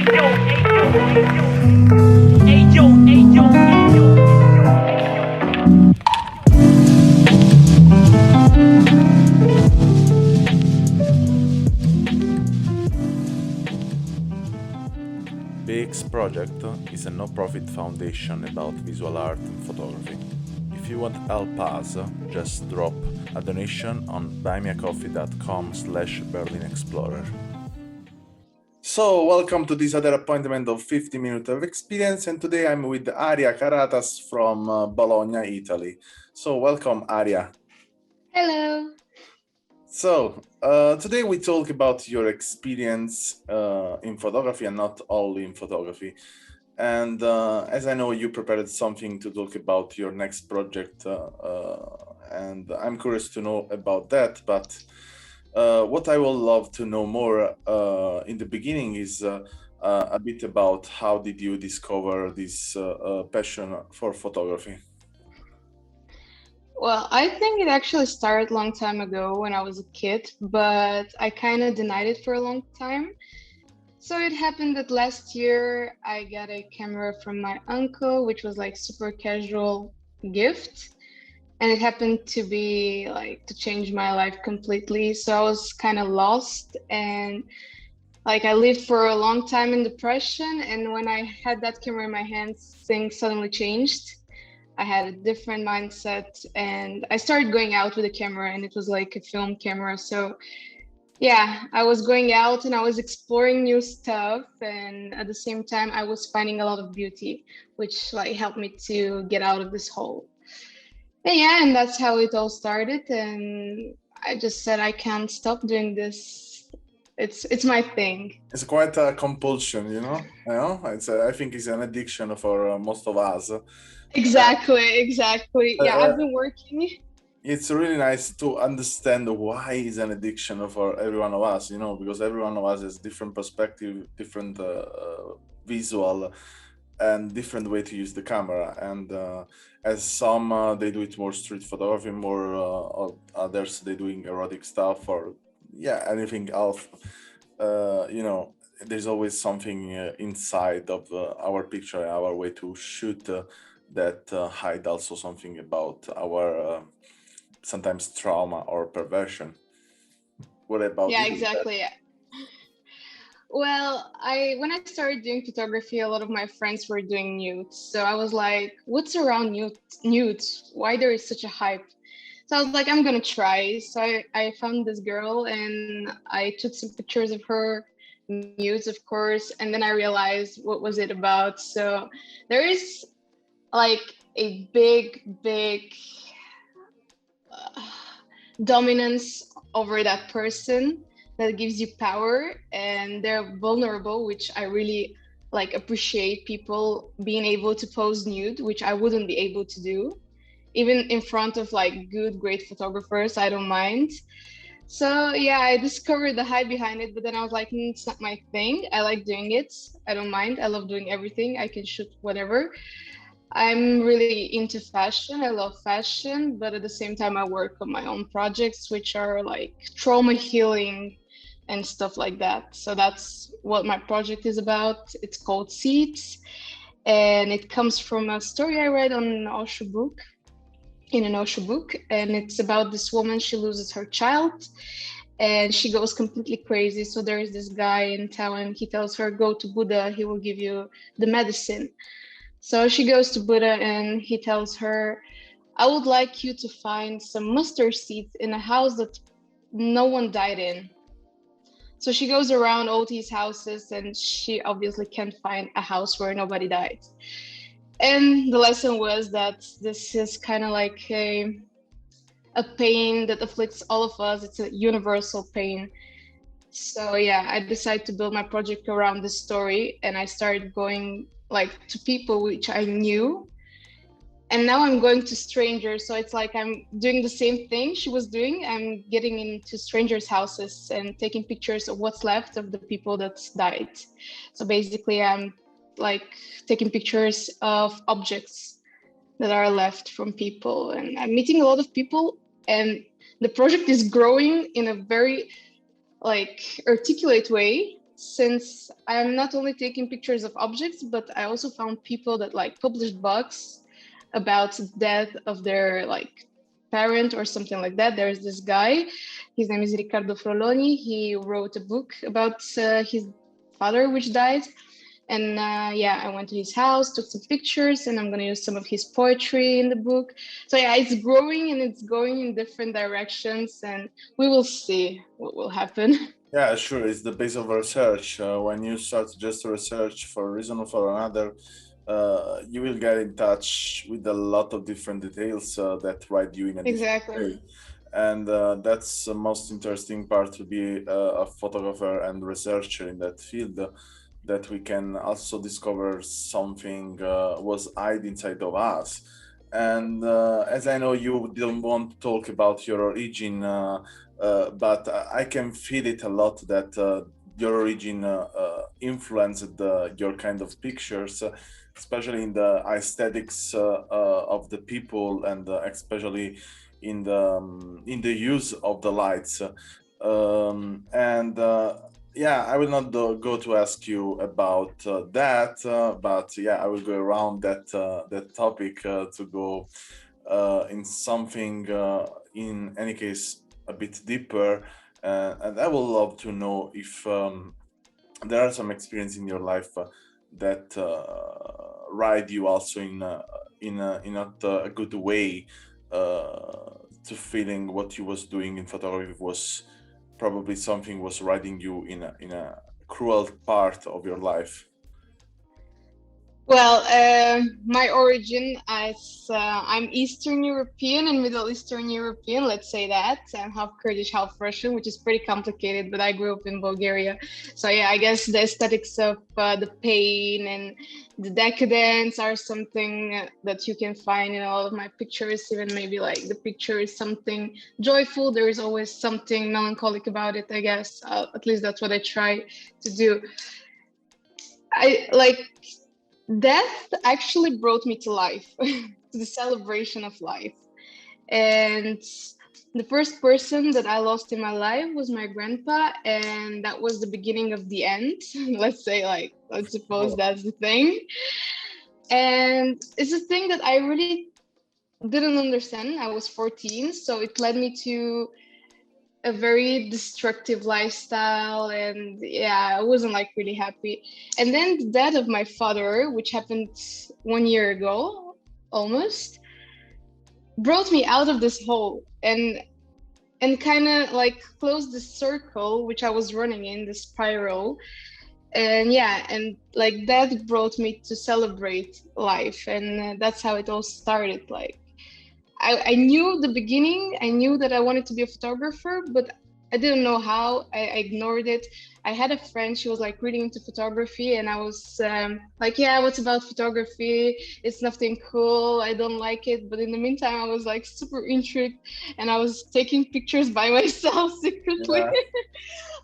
BEEX project is a no-profit foundation about visual art and photography. If you want to help us, just drop a donation on buymeacoffee.com/BerlinExplorer. So, welcome to this other appointment of 50 minutes of experience, and today I'm with Ariya Karatas from Bologna, Italy. So, welcome, Ariya. Hello. So, today we talk about your experience in photography and not only in photography. And as I know, you prepared something to talk about your next project, and I'm curious to know about that. But what I would love to know more in the beginning is a bit about how did you discover this passion for photography? Well, I think it actually started a long time ago when I was a kid, but I kind of denied it for a long time. So it happened that last year I got a camera from my uncle, which was like super casual gift. And it happened to be like to change my life completely. So I was kind of lost and like I lived for a long time in depression. And when I had that camera in my hands, things suddenly changed. I had a different mindset and I started going out with a camera and it was like a film camera. So yeah, I was going out and I was exploring new stuff. And at the same time, I was finding a lot of beauty, which like helped me to get out of this hole. And yeah, and that's how it all started. And I just said, I can't stop doing this. It's my thing. It's quite a compulsion, I think it's an addiction for most of us. Exactly. Yeah, I've been working. It's really nice to understand why it's an addiction for every one of us, because every one of us has different perspective, different visual, and different way to use the camera. And as some they do it more street photography, more others they doing erotic stuff or anything else. There's always something inside of our picture, our way to shoot that hide also something about our sometimes trauma or perversion. What about Yeah, you? exactly. Well, when I started doing photography, a lot of my friends were doing nudes. So I was like, what's around nudes? Why there is such a hype? So I was like, I'm gonna try. So I found this girl and I took some pictures of her, nudes, of course, and then I realized what was it about. So there is like a big dominance over that person that gives you power, and they're vulnerable, which I really like appreciate people being able to pose nude, which I wouldn't be able to do even in front of like great photographers. I don't mind. So yeah, I discovered the hype behind it, but then I was like, it's not my thing. I like doing it. I don't mind. I love doing everything. I can shoot whatever. I'm really into fashion. I love fashion, but at the same time, I work on my own projects, which are like trauma healing and stuff like that. So that's what my project is about. It's called Seeds, and it comes from a story I read on an Osho book, and it's about this woman. She loses her child, and she goes completely crazy. So there is this guy in town, and he tells her, "Go to Buddha. He will give you the medicine." So she goes to Buddha and he tells her, I would like you to find some mustard seeds in a house that no one died in. So she goes around all these houses and she obviously can't find a house where nobody died. And the lesson was that this is kind of like a pain that afflicts all of us. It's a universal pain. So yeah, I decided to build my project around this story, and I started going like to people which I knew, and now I'm going to strangers. So it's like I'm doing the same thing she was doing. I'm getting into strangers' houses and taking pictures of what's left of the people that died. So basically I'm like taking pictures of objects that are left from people, and I'm meeting a lot of people, and the project is growing in a very like articulate way. since I'm not only taking pictures of objects, but I also found people that like published books about the death of their like parent or something like that. There's this guy, his name is Riccardo Froloni. He wrote a book about his father which died. And yeah, I went to his house, took some pictures, and I'm going to use some of his poetry in the book. So yeah, it's growing and it's going in different directions, and we will see what will happen. Yeah, sure. It's the base of research. When you start just to research for a reason or for another, you will get in touch with a lot of different details that write you in a different Exactly. way. And that's the most interesting part, to be a photographer and researcher in that field, that we can also discover something was hid inside of us. And as I know you didn't want to talk about your origin, but I can feel it a lot that your origin influenced your kind of pictures, especially in the aesthetics of the people, and especially in the use of the lights. And yeah, I will not go to ask you about that, but yeah, I will go around that topic to go in something, in any case, a bit deeper. And I would love to know if there are some experience in your life that ride you also in not a good way, to feeling what you was doing in photography was probably something was riding you in a cruel part of your life. Well, my origin is I'm Eastern European and Middle Eastern European, let's say that. I'm half Kurdish, half Russian, which is pretty complicated, but I grew up in Bulgaria. So yeah, I guess the aesthetics of the pain and the decadence are something that you can find in all of my pictures. Even maybe like the picture is something joyful, there is always something melancholic about it, I guess. At least that's what I try to do. I like death actually brought me to life, to the celebration of life. And the first person that I lost in my life was my grandpa, and that was the beginning of the end. Let's say, like, let's suppose that's the thing. And it's a thing that I really didn't understand. I was 14, so it led me to a very destructive lifestyle, and yeah, I wasn't like really happy. And then the death of my father, which happened 1 year ago almost, brought me out of this hole and kind of like closed the circle which I was running in, the spiral. And yeah, and like that brought me to celebrate life, and that's how it all started. Like I knew the beginning. I knew that I wanted to be a photographer, but I didn't know how. I ignored it. I had a friend, she was like really into photography, and I was like, yeah, what's about photography? It's nothing cool. I don't like it. But in the meantime, I was like super intrigued, and I was taking pictures by myself secretly. Yeah.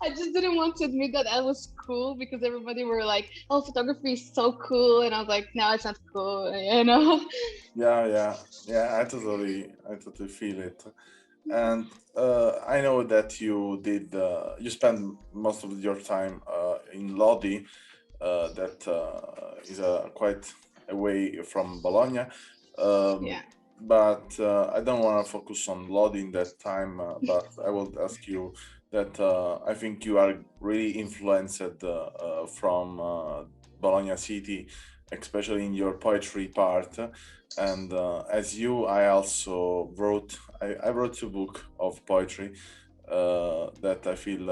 I just didn't want to admit that I was cool because everybody were like, oh, photography is so cool. And I was like, no, it's not cool, you know? Yeah. I totally feel it. And I know that you spend most of your time in Lodi, that is quite away from Bologna. Um, Yeah. but I don't want to focus on Lodi in that time. But I will ask you that I think you are really influenced from Bologna city, especially in your poetry part. And as you, I also wrote. I wrote a book of poetry that I feel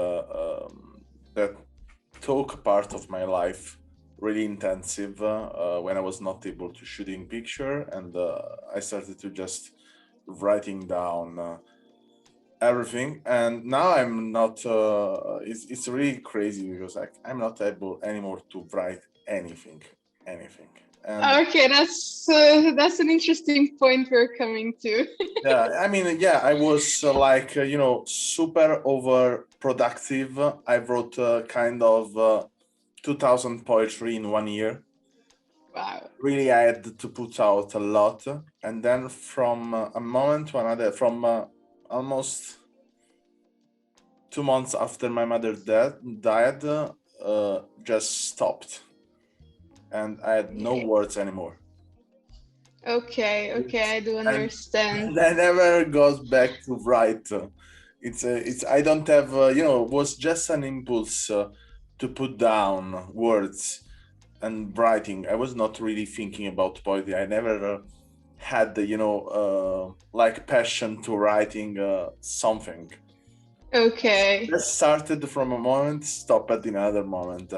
that took part of my life really intensive when I was not able to shoot in picture, and I started to just writing down everything. And now I'm not. It's really crazy because I'm not able anymore to write anything. And Okay, that's an interesting point we're coming to. yeah, I mean, yeah, I was like, super over productive. I wrote kind of 2000 poetry in 1 year. Wow. Really, I had to put out a lot. And then from a moment to another, from almost 2 months after my mother died, just stopped, and I had no words anymore. Okay, I do And understand. I never goes back to write. It's I don't have it was just an impulse to put down words and writing. I was not really thinking about poetry. I never had the like passion to writing something. Okay. Just started from a moment, stopped at another moment,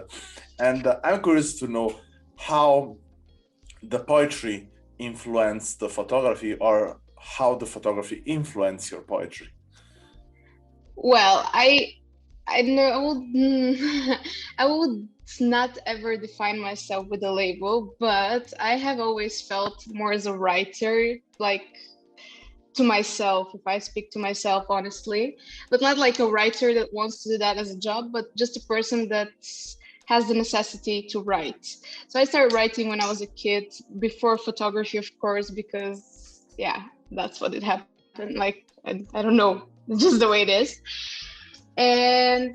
and I'm curious to know how the poetry influenced the photography, or how the photography influenced your poetry. Well, I know I would I would not ever define myself with a label, but I have always felt more as a writer, like to myself, if I speak to myself honestly, but not like a writer that wants to do that as a job, but just a person that has the necessity to write. So I started writing when I was a kid, before photography, of course, because yeah, that's what it happened. Like, I don't know, just the way it is. And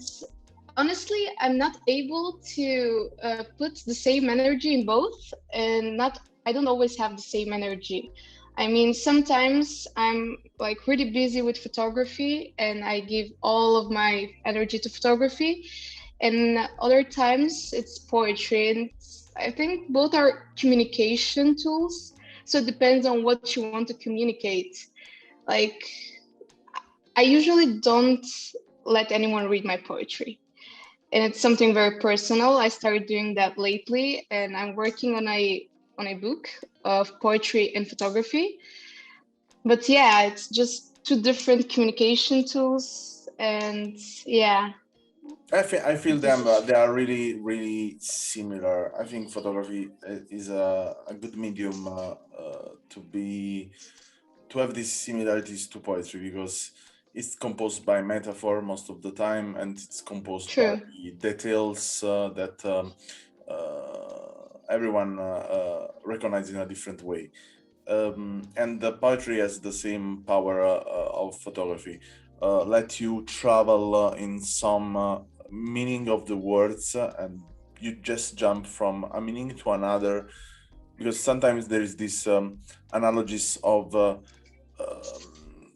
honestly, I'm not able to put the same energy in both, and not I don't always have the same energy. I mean, sometimes I'm like really busy with photography and I give all of my energy to photography, and other times it's poetry. And I think both are communication tools, so it depends on what you want to communicate. Like, I usually don't let anyone read my poetry, and it's something very personal. I started doing that lately, and I'm working on a book of poetry and photography. But yeah, it's just two different communication tools, and yeah. I feel them. Just They are really, really similar. I think photography is a good medium to have these similarities to poetry, because it's composed by metaphor most of the time, and it's composed by true. details that everyone recognizes in a different way. And the poetry has the same power of photography. Let you travel in some meaning of the words, and you just jump from a meaning to another, because sometimes there is this analogies of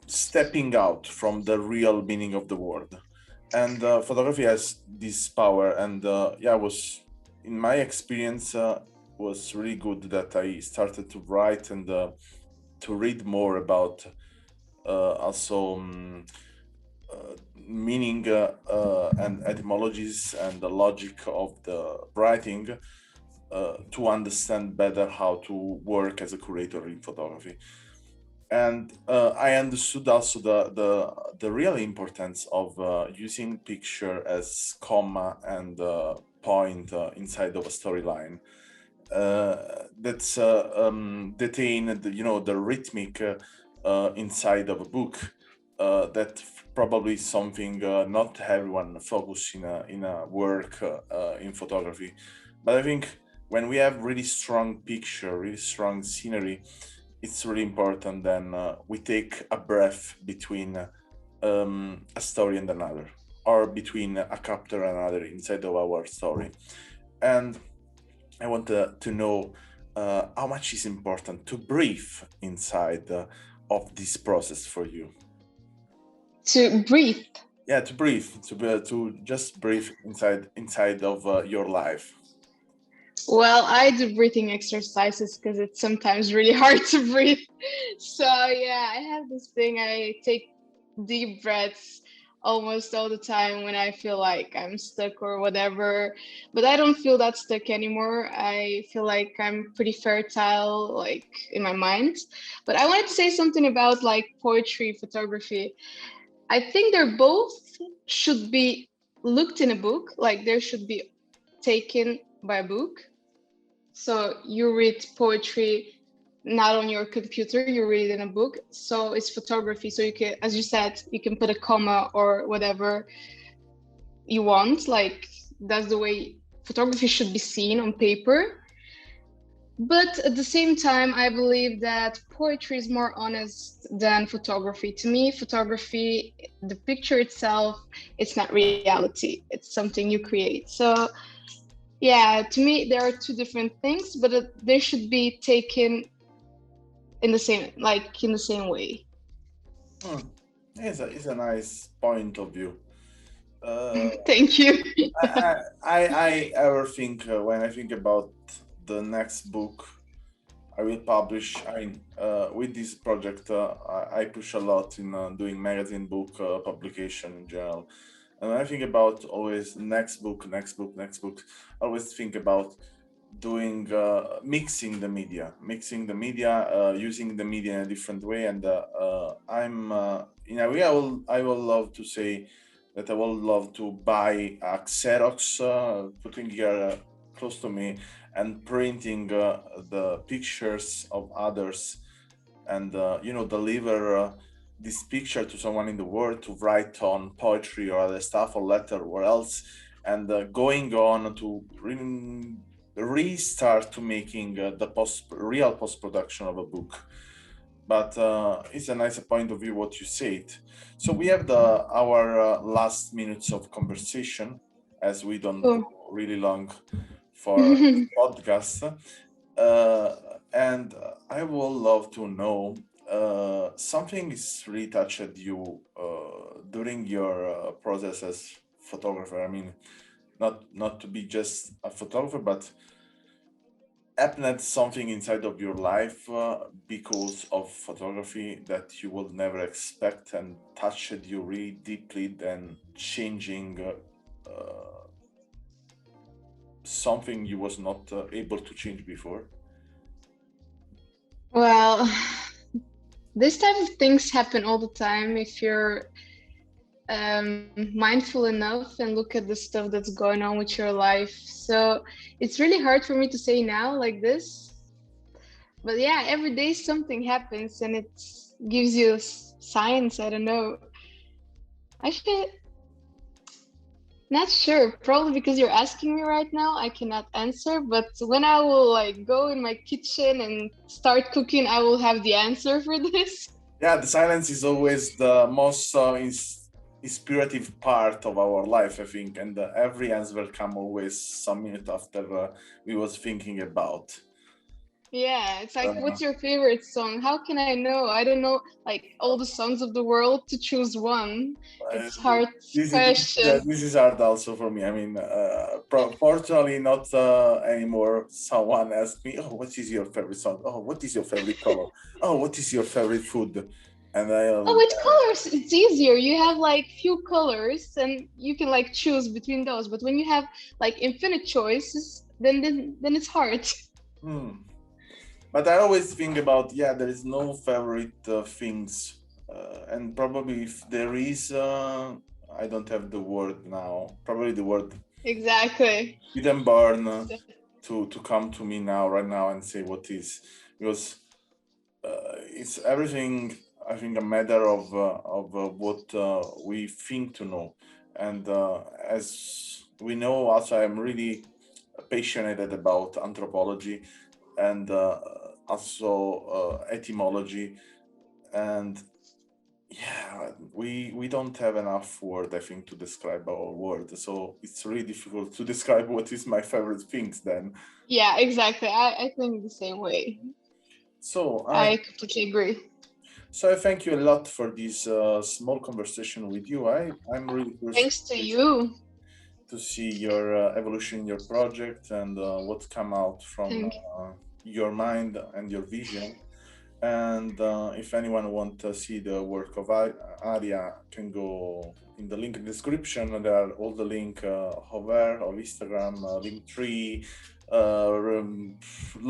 stepping out from the real meaning of the word, and photography has this power. And yeah, was in my experience was really good that I started to write and to read more about also meaning and etymologies and the logic of the writing, to understand better how to work as a curator in photography. And I understood also the real importance of using picture as comma and point inside of a storyline. That's detain the rhythmic inside of a book. That probably something not everyone focus in a work in photography, but I think when we have really strong picture, really strong scenery, it's really important. Then we take a breath between a story and another, or between a chapter and another inside of our story. And I want to know how much is important to breathe inside of this process for you. To breathe. Yeah, to breathe, to just breathe inside of your life. Well, I do breathing exercises because it's sometimes really hard to breathe. So yeah, I have this thing. I take deep breaths almost all the time when I feel like I'm stuck or whatever. But I don't feel that stuck anymore. I feel like I'm pretty fertile, like in my mind. But I wanted to say something about like poetry, photography. I think they're both should be looked in a book, like there should be taken by a book. So you read poetry not on your computer, you read it in a book. So it's photography. So you can, as you said, you can put a comma or whatever you want. Like, that's the way photography should be seen on paper. But at the same time, I believe that poetry is more honest than photography. To me, photography, the picture itself, it's not reality. It's something you create. So, yeah, to me, there are two different things, but they should be taken in the same, like in the same way. It's a nice point of view. Uh, Thank you. I ever think when I think about the next book I will publish. I mean, with this project, I push a lot in doing magazine book publication in general. And when I think about always next book, next book, next book, I always think about doing mixing the media, using the media in a different way. And I'm in a way, I will love to say that I would love to buy a Xerox, putting here close to me, and printing the pictures of others, and deliver this picture to someone in the world to write on poetry or other stuff or letter or else, and going on to restart to making the real post production of a book. But it's a nice point of view what you said. So we have our last minutes of conversation, as we don't go really long for podcast. And I would love to know something is really touched you during your process as photographer. I mean, not to be just a photographer, but happened something inside of your life because of photography that you would never expect and touched you really deeply, then changing something you was not able to change before? Well, this type of things happen all the time if you're mindful enough and look at the stuff that's going on with your life. So it's really hard for me to say now like this. But yeah, every day something happens and it gives you signs. I don't know. Actually, not sure. Probably because you're asking me right now, I cannot answer. But when I will like go in my kitchen and start cooking, I will have the answer for this. Yeah, the silence is always the most inspirative part of our life, I think, and every answer will come always some minute after we was thinking about. Yeah, it's like, what's your favorite song? How can I know? I don't know like all the songs of the world to choose one. It's hard question. This is hard also for me. I mean, fortunately, not anymore. Someone asked me, "Oh, what is your favorite song? Oh, what is your favorite color? Oh, what is your favorite food?" And Oh, with colors, it's easier. You have like few colors and you can like choose between those. But when you have like infinite choices, then it's hard. But I always think about, there is no favorite things, and probably if there is, I don't have the word now. Probably the word Exactly didn't burn to come to me now, right now, and say what is, because it's everything. I think a matter of what we think to know, and as we know, also I'm really passionate about anthropology and also etymology, and we don't have enough word, I think, to describe our world, so it's really difficult to describe what is my favorite things then. Yeah, exactly. I think the same way. So I completely agree. So I thank you a lot for this small conversation with you. I'm really curious Thanks to you. to see your evolution in your project and what come out from your mind and your vision. And if anyone want to see the work of Ariya, can go in the link in the description. There are all the link of her, of Instagram, Linktree,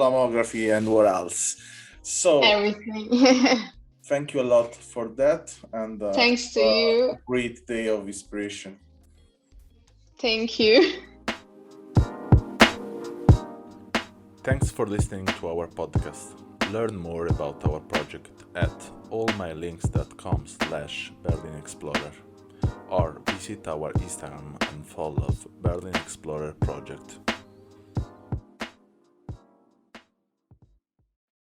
Lomography, and what else. So everything. thank you a lot for that, and thanks to you. a great day of inspiration. Thank you. Thanks for listening to our podcast. Learn more about our project at allmylinks.com/BerlinExplorer or visit our Instagram and follow BerlinExplorer project.